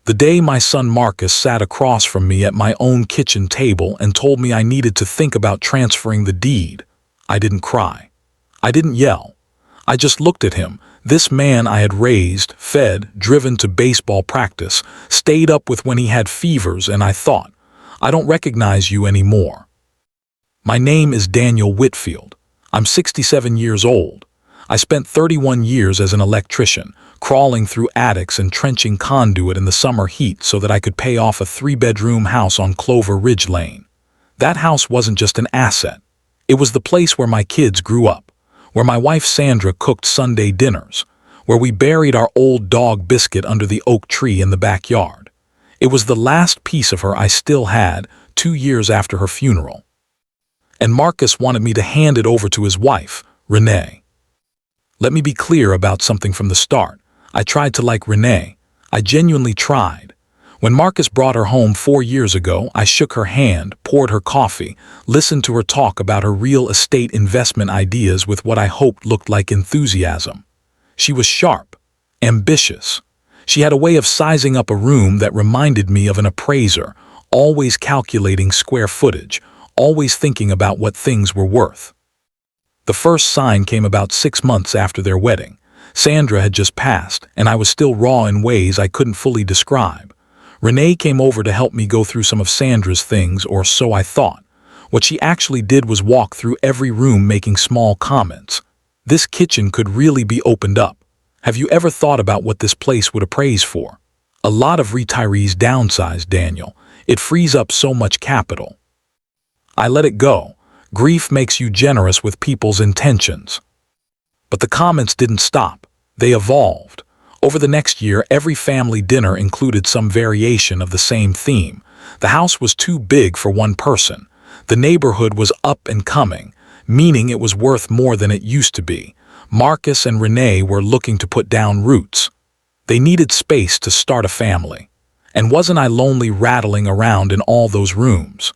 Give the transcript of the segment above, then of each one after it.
The day my son Marcus sat across from me at my own kitchen table and told me I needed to think about transferring the deed, I didn't cry. I didn't yell. I just looked at him, this man I had raised, fed, driven to baseball practice, stayed up with when he had fevers, and I thought, I don't recognize you anymore. My name is Daniel Whitfield. I'm 67 years old. I spent 31 years as an electrician, crawling through attics and trenching conduit in the summer heat so that I could pay off a 3-bedroom house on Clover Ridge Lane. That house wasn't just an asset. It was the place where my kids grew up, where my wife Sandra cooked Sunday dinners, where we buried our old dog Biscuit under the oak tree in the backyard. It was the last piece of her I still had 2 years after her funeral. And Marcus wanted me to hand it over to his wife, Renee. Let me be clear about something from the start. I tried to like Renee. I genuinely tried. When Marcus brought her home 4 years ago, I shook her hand, poured her coffee, listened to her talk about her real estate investment ideas with what I hoped looked like enthusiasm. She was sharp, ambitious. She had a way of sizing up a room that reminded me of an appraiser, always calculating square footage, always thinking about what things were worth. The first sign came about 6 months after their wedding. Sandra had just passed, and I was still raw in ways I couldn't fully describe. Renee came over to help me go through some of Sandra's things, or so I thought. What she actually did was walk through every room making small comments. This kitchen could really be opened up. Have you ever thought about what this place would appraise for? A lot of retirees downsize, Daniel. It frees up so much capital. I let it go. Grief makes you generous with people's intentions. But the comments didn't stop. They evolved. Over the next year, every family dinner included some variation of the same theme. The house was too big for one person. The neighborhood was up and coming, meaning it was worth more than it used to be. Marcus and Renee were looking to put down roots. They needed space to start a family. And wasn't I lonely rattling around in all those rooms?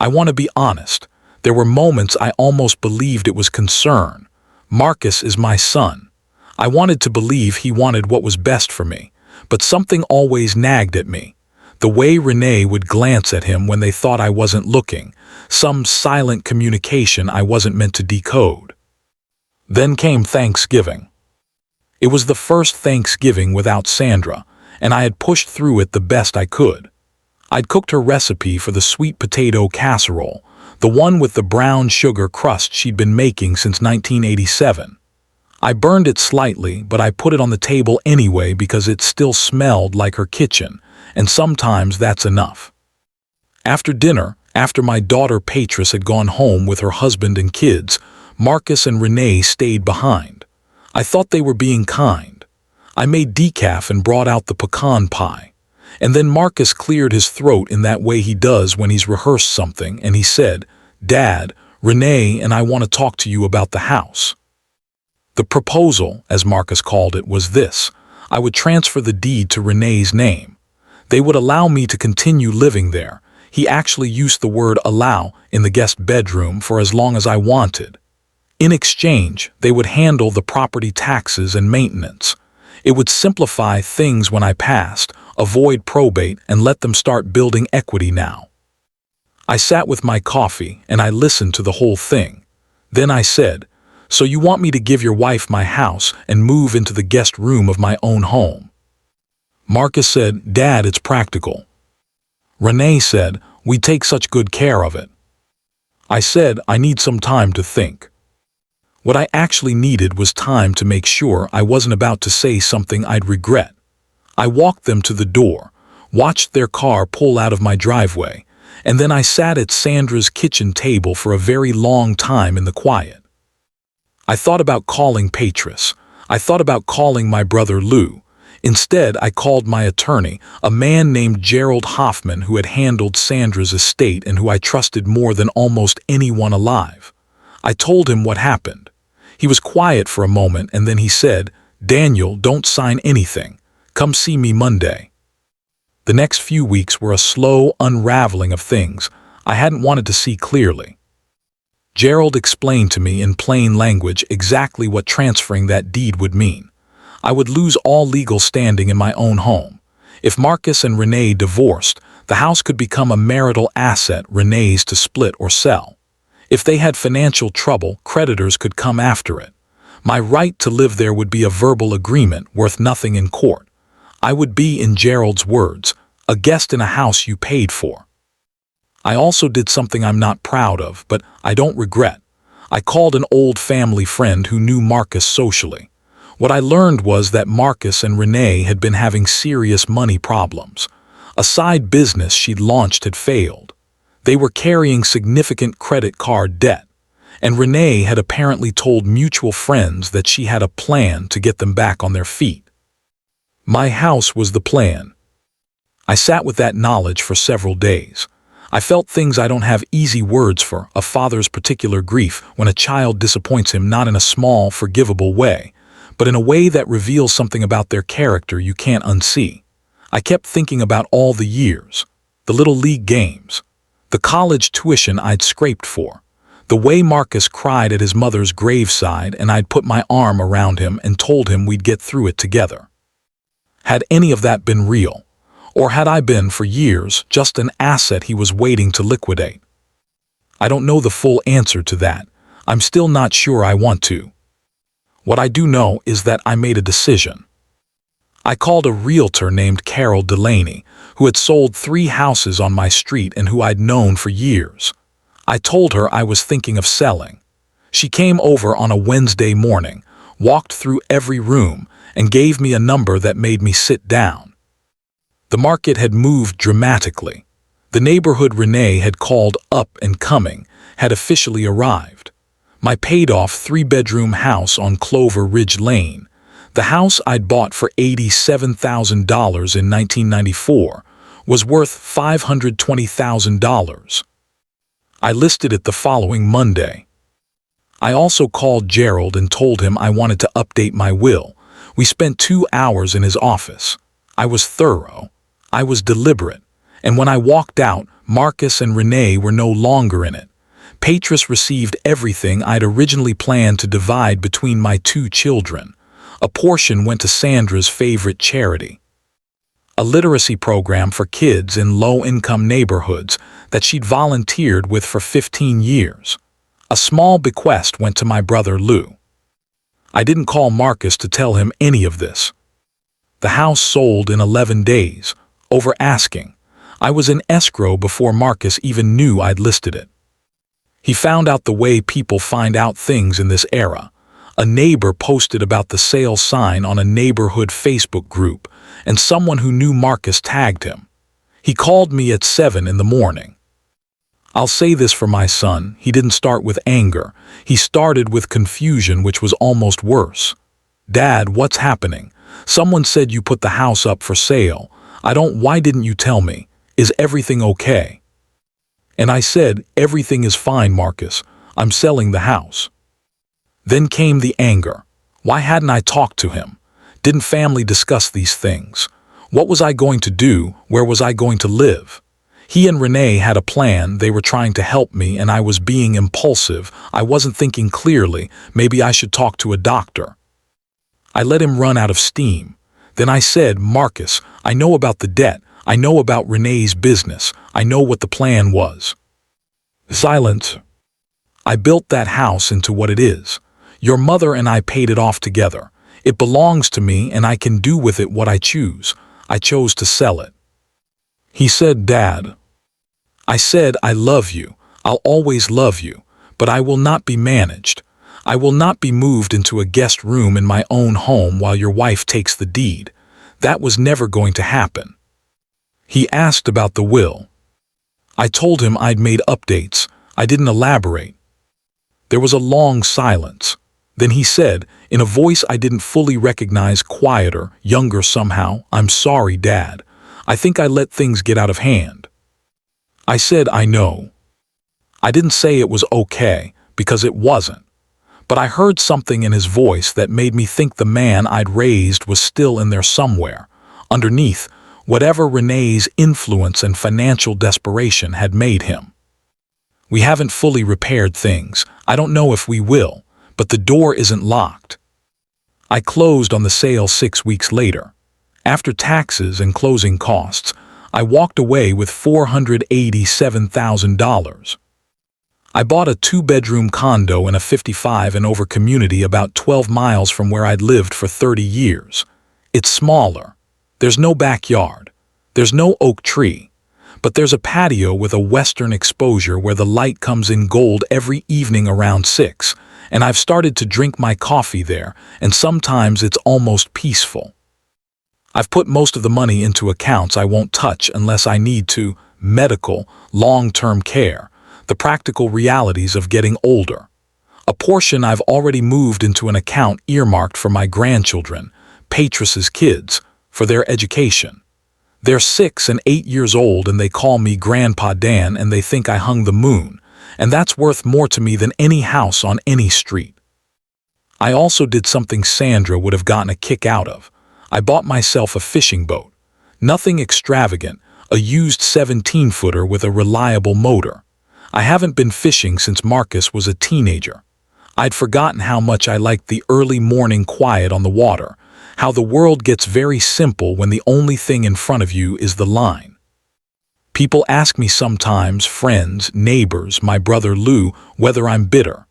I want to be honest. There were moments I almost believed it was concern. Marcus is my son. I wanted to believe he wanted what was best for me, but something always nagged at me. The way Renee would glance at him when they thought I wasn't looking, some silent communication I wasn't meant to decode. Then came Thanksgiving. It was the first Thanksgiving without Sandra, and I had pushed through it the best I could. I'd cooked her recipe for the sweet potato casserole, the one with the brown sugar crust she'd been making since 1987. I burned it slightly, but I put it on the table anyway because it still smelled like her kitchen, and sometimes that's enough. After dinner, after my daughter Patris had gone home with her husband and kids, Marcus and Renee stayed behind. I thought they were being kind. I made decaf and brought out the pecan pie. And then Marcus cleared his throat in that way he does when he's rehearsed something, and he said, "Dad, Renee and I want to talk to you about the house." The proposal, as Marcus called it, was this. I would transfer the deed to Renee's name. They would allow me to continue living there. He actually used the word allow in the guest bedroom for as long as I wanted. In exchange, they would handle the property taxes and maintenance. It would simplify things when I passed, avoid probate, and let them start building equity now. I sat with my coffee and I listened to the whole thing. Then I said, "So you want me to give your wife my house and move into the guest room of my own home?" Marcus said, "Dad, it's practical." Renee said, "We take such good care of it." I said, "I need some time to think." What I actually needed was time to make sure I wasn't about to say something I'd regret. I walked them to the door, watched their car pull out of my driveway, and then I sat at Sandra's kitchen table for a very long time in the quiet. I thought about calling Patris. I thought about calling my brother Lou. Instead, I called my attorney, a man named Gerald Hoffman who had handled Sandra's estate and who I trusted more than almost anyone alive. I told him what happened. He was quiet for a moment and then he said, "Daniel, don't sign anything. Come see me Monday." The next few weeks were a slow unraveling of things I hadn't wanted to see clearly. Gerald explained to me in plain language exactly what transferring that deed would mean. I would lose all legal standing in my own home. If Marcus and Renee divorced, the house could become a marital asset Renee's to split or sell. If they had financial trouble, creditors could come after it. My right to live there would be a verbal agreement worth nothing in court. I would be, in Gerald's words, a guest in a house you paid for. I also did something I'm not proud of, but I don't regret. I called an old family friend who knew Marcus socially. What I learned was that Marcus and Renee had been having serious money problems. A side business she'd launched had failed. They were carrying significant credit card debt, and Renee had apparently told mutual friends that she had a plan to get them back on their feet. My house was the plan. I sat with that knowledge for several days. I felt things I don't have easy words for, a father's particular grief when a child disappoints him, not in a small, forgivable way, but in a way that reveals something about their character you can't unsee. I kept thinking about all the years, the little league games, the college tuition I'd scraped for, the way Marcus cried at his mother's graveside and I'd put my arm around him and told him we'd get through it together. Had any of that been real? Or had I been, for years, just an asset he was waiting to liquidate? I don't know the full answer to that. I'm still not sure I want to. What I do know is that I made a decision. I called a realtor named Carol Delaney, who had sold 3 houses on my street and who I'd known for years. I told her I was thinking of selling. She came over on a Wednesday morning, walked through every room, and gave me a number that made me sit down. The market had moved dramatically. The neighborhood Renee had called up and coming had officially arrived. My paid-off 3-bedroom house on Clover Ridge Lane, the house I'd bought for $87,000 in 1994, was worth $520,000. I listed it the following Monday. I also called Gerald and told him I wanted to update my will. We spent 2 hours in his office. I was thorough. I was deliberate. And when I walked out, Marcus and Renee were no longer in it. Patris received everything I'd originally planned to divide between my 2 children. A portion went to Sandra's favorite charity, a literacy program for kids in low-income neighborhoods that she'd volunteered with for 15 years. A small bequest went to my brother Lou. I didn't call Marcus to tell him any of this. The house sold in 11 days, over asking. I was in escrow before Marcus even knew I'd listed it. He found out the way people find out things in this era. A neighbor posted about the sale sign on a neighborhood Facebook group, and someone who knew Marcus tagged him. He called me at 7 in the morning. I'll say this for my son, he didn't start with anger. He started with confusion, which was almost worse. "Dad, what's happening? Someone said you put the house up for sale. Why didn't you tell me? Is everything okay?" And I said, "Everything is fine, Marcus. I'm selling the house." Then came the anger. Why hadn't I talked to him? Didn't family discuss these things? What was I going to do? Where was I going to live? He and Renee had a plan. They were trying to help me, and I was being impulsive. I wasn't thinking clearly. Maybe I should talk to a doctor. I let him run out of steam. Then I said, "Marcus, I know about the debt. I know about Renee's business. I know what the plan was." Silence. "I built that house into what it is. Your mother and I paid it off together. It belongs to me and I can do with it what I choose. I chose to sell it." He said, "Dad." I said, "I love you. I'll always love you. But I will not be managed. I will not be moved into a guest room in my own home while your wife takes the deed. That was never going to happen." He asked about the will. I told him I'd made updates. I didn't elaborate. There was a long silence. Then he said, in a voice I didn't fully recognize, quieter, younger somehow, "I'm sorry, Dad. I think I let things get out of hand." I said, "I know." I didn't say it was okay, because it wasn't. But I heard something in his voice that made me think the man I'd raised was still in there somewhere, underneath whatever Renee's influence and financial desperation had made him. "We haven't fully repaired things. I don't know if we will, but the door isn't locked." I closed on the sale 6 weeks later. After taxes and closing costs, I walked away with $487,000. I bought a 2-bedroom condo in a 55 and over community about 12 miles from where I'd lived for 30 years. It's smaller. There's no backyard. There's no oak tree. But there's a patio with a western exposure where the light comes in gold every evening around 6, and I've started to drink my coffee there, and sometimes it's almost peaceful. I've put most of the money into accounts I won't touch unless I need to: medical, long-term care, the practical realities of getting older. A portion I've already moved into an account earmarked for my grandchildren, Patris's kids, for their education. They're 6 and 8 years old and they call me Grandpa Dan and they think I hung the moon, and that's worth more to me than any house on any street. I also did something Sandra would have gotten a kick out of. I bought myself a fishing boat. Nothing extravagant, a used 17-footer with a reliable motor. I haven't been fishing since Marcus was a teenager. I'd forgotten how much I liked the early morning quiet on the water, how the world gets very simple when the only thing in front of you is the line. People ask me sometimes, friends, neighbors, my brother Lou, whether I'm bitter,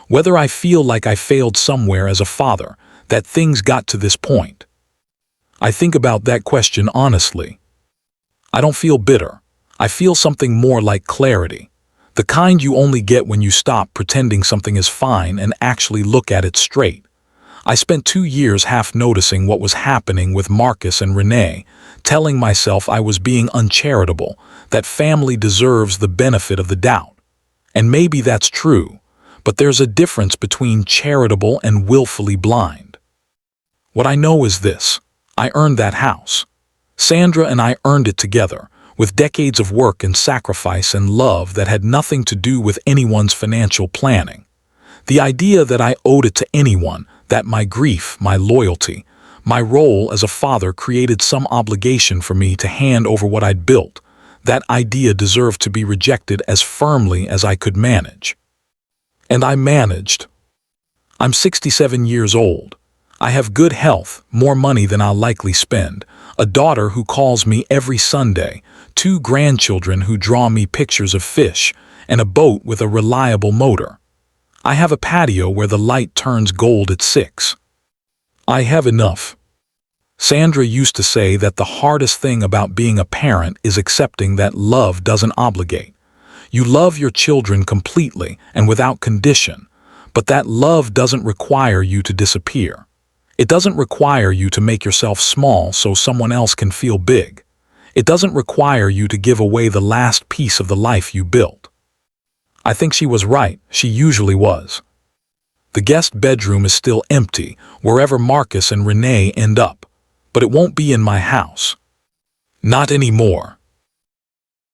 whether I feel like I failed somewhere as a father, that things got to this point. I think about that question honestly. I don't feel bitter. I feel something more like clarity. The kind you only get when you stop pretending something is fine and actually look at it straight. I spent 2 years half noticing what was happening with Marcus and Renee, telling myself I was being uncharitable, that family deserves the benefit of the doubt. And maybe that's true, but there's a difference between charitable and willfully blind. What I know is this: I earned that house. Sandra and I earned it together, with decades of work and sacrifice and love that had nothing to do with anyone's financial planning. The idea that I owed it to anyone, that my grief, my loyalty, my role as a father created some obligation for me to hand over what I'd built, that idea deserved to be rejected as firmly as I could manage. And I managed. I'm 67 years old. I have good health, more money than I'll likely spend, a daughter who calls me every Sunday, 2 grandchildren who draw me pictures of fish, and a boat with a reliable motor. I have a patio where the light turns gold at 6. I have enough. Sandra used to say that the hardest thing about being a parent is accepting that love doesn't obligate. You love your children completely and without condition, but that love doesn't require you to disappear. It doesn't require you to make yourself small so someone else can feel big. It doesn't require you to give away the last piece of the life you built. I think she was right. She usually was. The guest bedroom is still empty, wherever Marcus and Renee end up, but it won't be in my house. Not anymore.